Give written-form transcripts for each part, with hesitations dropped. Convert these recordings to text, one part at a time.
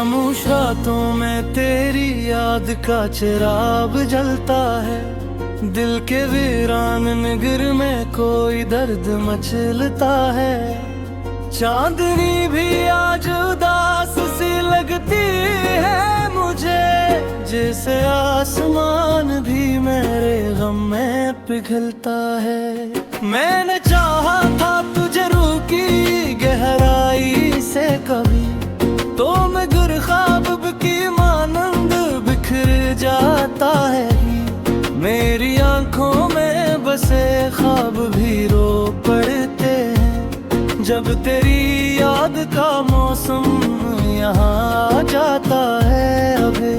खामोश रातों में तेरी याद का चिराग जलता है। दिल के वीरान निगर में कोई दर्द मचलता है। चांदनी भी आज उदास सी लगती है मुझे, जैसे आसमान भी मेरे गम में पिघलता है। मैंने चाहा था तुझे रूह की गहराई से कभी, तो मगर ख्वाब की मानंद बिखर जाता है। मेरी आंखों में बसे ख्वाब भी रो पड़ते हैं, जब तेरी याद का मौसम यहाँ आ जाता है। अभी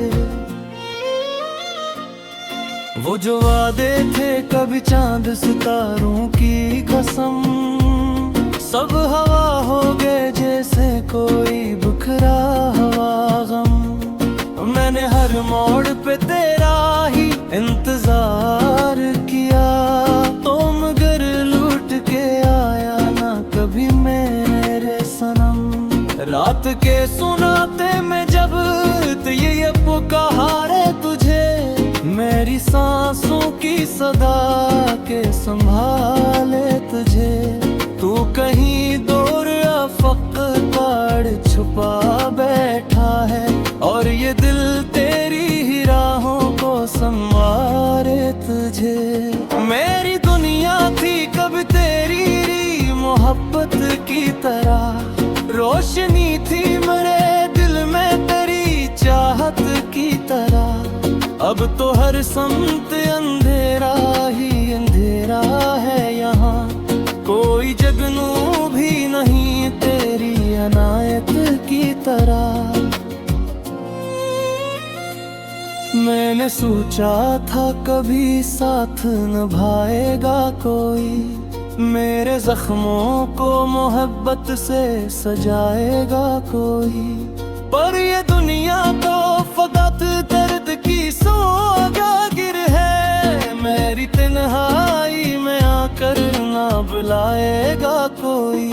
वो जो वादे थे कभी चांद सितारों की कसम, सब हवा हो गए जैसे कोई बिखरा हुआ गम। मैंने हर मोड़ पे तेरा ही इंतजार किया, तो मगर लूट के आया ना कभी मेरे सनम। रात के सुनाते में जब ये पुकारे तुझे, मेरी सांसों की सदा के संभाले तुझे। तू कहीं दूर अफक ताड़ छुपा बैठा है, और ये दिल तेरी ही राहों को संवारे तुझे। मेरी दुनिया थी कभी तेरी मोहब्बत की तरह, रोशनी थी मेरे दिल में तेरी चाहत की तरह। अब तो हर समत अंधेरा ही अंधेरा है यहाँ, कोई जगनू भी नहीं तेरी अनायत की तरह। मैंने सोचा था कभी साथ निभाएगा कोई, मेरे जख्मों को मोहब्बत से सजाएगा कोई। पर ये दुनिया तो फकत दर्द की सौगागिर है, मेरी तन्हाई में आकर ना बुलाएगा कोई।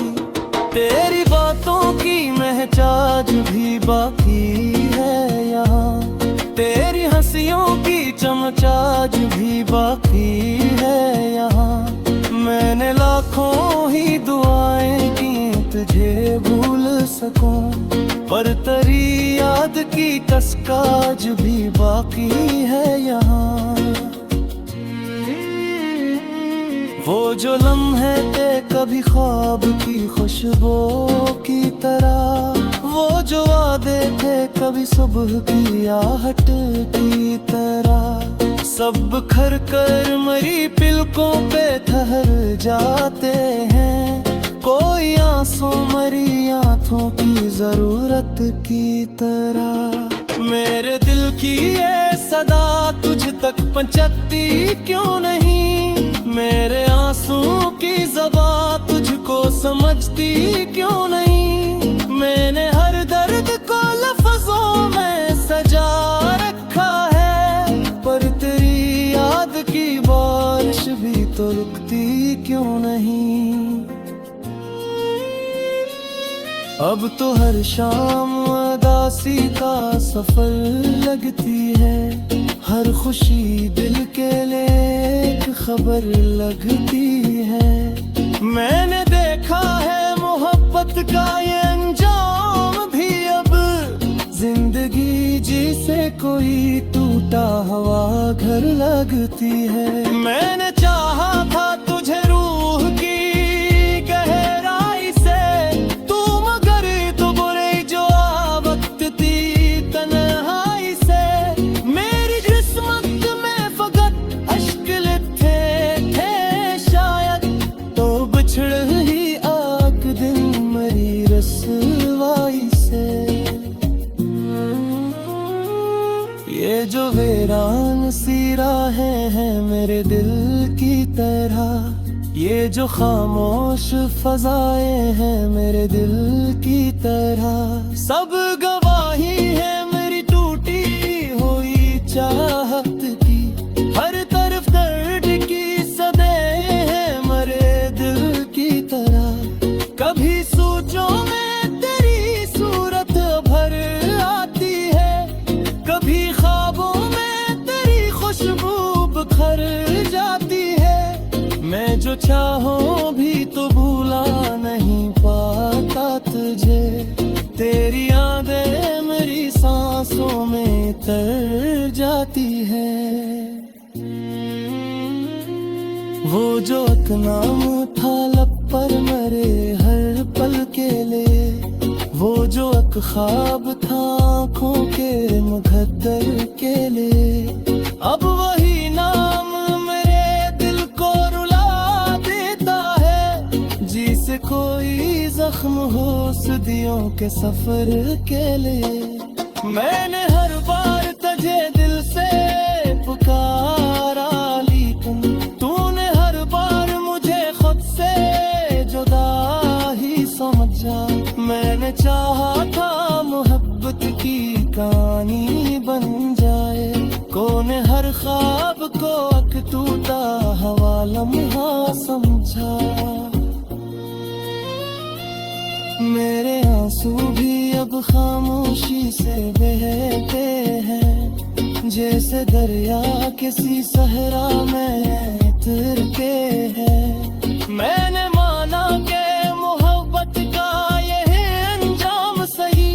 तेरी बातों की महचाज भी बाकी है यहाँ, तेरी हंसियों की चमचाज भी बाकी है यहाँ। मैंने लाखों ही दुआएं की तुझे भूल सकूं, पर तेरी याद की तस्काज भी बाकी है यहाँ। वो जो लम्हे थे कभी ख्वाब की खुशबू की तरह, वो जो वादे थे कभी सुबह की आहट की तरह। सब बिखर कर मरी पिलकों पे ठहर जाते हैं, कोई आंसू मरी आंखों की जरूरत की तरह। मेरे दिल की ये सदा तुझ तक पहुंचती क्यों नहीं, मेरे आंसू की ज़बान तुझको समझती क्यों नहीं। मैंने हर दर्द को लफ्ज़ों में सजा रखा है, पर तेरी याद की बारिश भी तो रुकती क्यों नहीं। अब तो हर शाम उदासी का सफर लगती है, हर खुशी दिल के लिए एक खबर लगती है। मैंने देखा है मोहब्बत का ये अंजाम भी अब, जिंदगी जिसे कोई टूटा हुआ घर लगती है। मैंने चाहा था तुझे रूह की गहराई से, तन्हाई से। मेरी किस्मत में फकत अश्क थे शायद, तो बिछड़ ही आक दिन मरी रसवाई से। ये जो वीरान सी राहें हैं मेरे दिल की तरह, ये जो खामोश फजाएं हैं मेरे दिल की तरह। सब गवाही है मेरी टूटी हुई चाहत की, हर तरफ दर्द की सदे हैं मरे दिल की तरह। कभी सोचों में तेरी सूरत भर आती पर जाती है। मैं जो चाहूं भी तो भूला नहीं पाता तुझे। तेरी यादें मेरी सांसों में तर जाती है। वो जो एक नाम था लब पर मेरे हर पल के लिए, वो जो एक ख्वाब था आँखों के मुकद्दर के लिए, अब वही नाम मेरे दिल को रुला देता है। जिसे कोई जख्म हो सदियों के सफर के लिए। मैंने हर बार तुझे दिल से पुकारा, लेकिन तूने हर बार मुझे खुद से जुदा ही समझा। मैंने चाहा था मोहब्बत की कहानी बन जाए, कौन हर ख्वाब को एक टूटा हवा लम्हा समझा। मेरे आंसू भी अब खामोशी से बहते हैं, जैसे दरिया किसी सहरा में उतरते हैं। मैंने माना के मोहब्बत का यही अंजाम सही,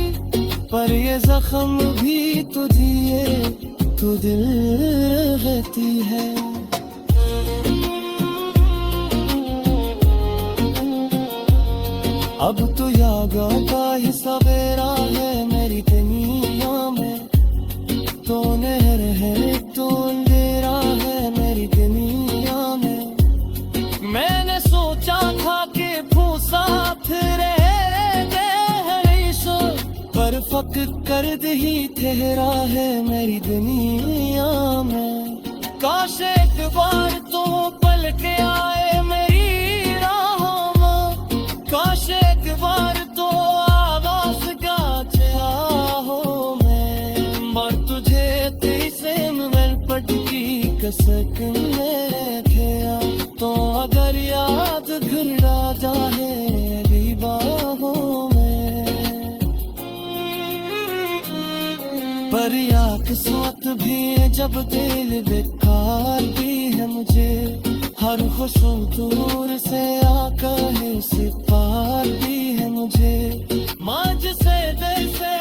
पर ये जख्म भी तो दिए तो दिल रहती है। अब तो यादों का ही सवेरा है मेरी दुनिया में। तो नहर है तो अंधेरा है मेरी दुनिया में। मैंने सोचा था कि साथ रहते हमेशा, पर फक कर ही ठहरा है मेरी दुनिया में। काश एक बार तो पलट आए मेरी राहों में, काश एक बार तो आवाज गाचे हो मैं। मर तुझे तेसे में पटकी कसक में खेया, तो अगर याद घुरा जाए बाहों में। पर या किस्मत भी है जब दिल बेकार भी है मुझे। हर खुशू दूर से आकर है सिपार भी है मुझे। मांझ से दिल से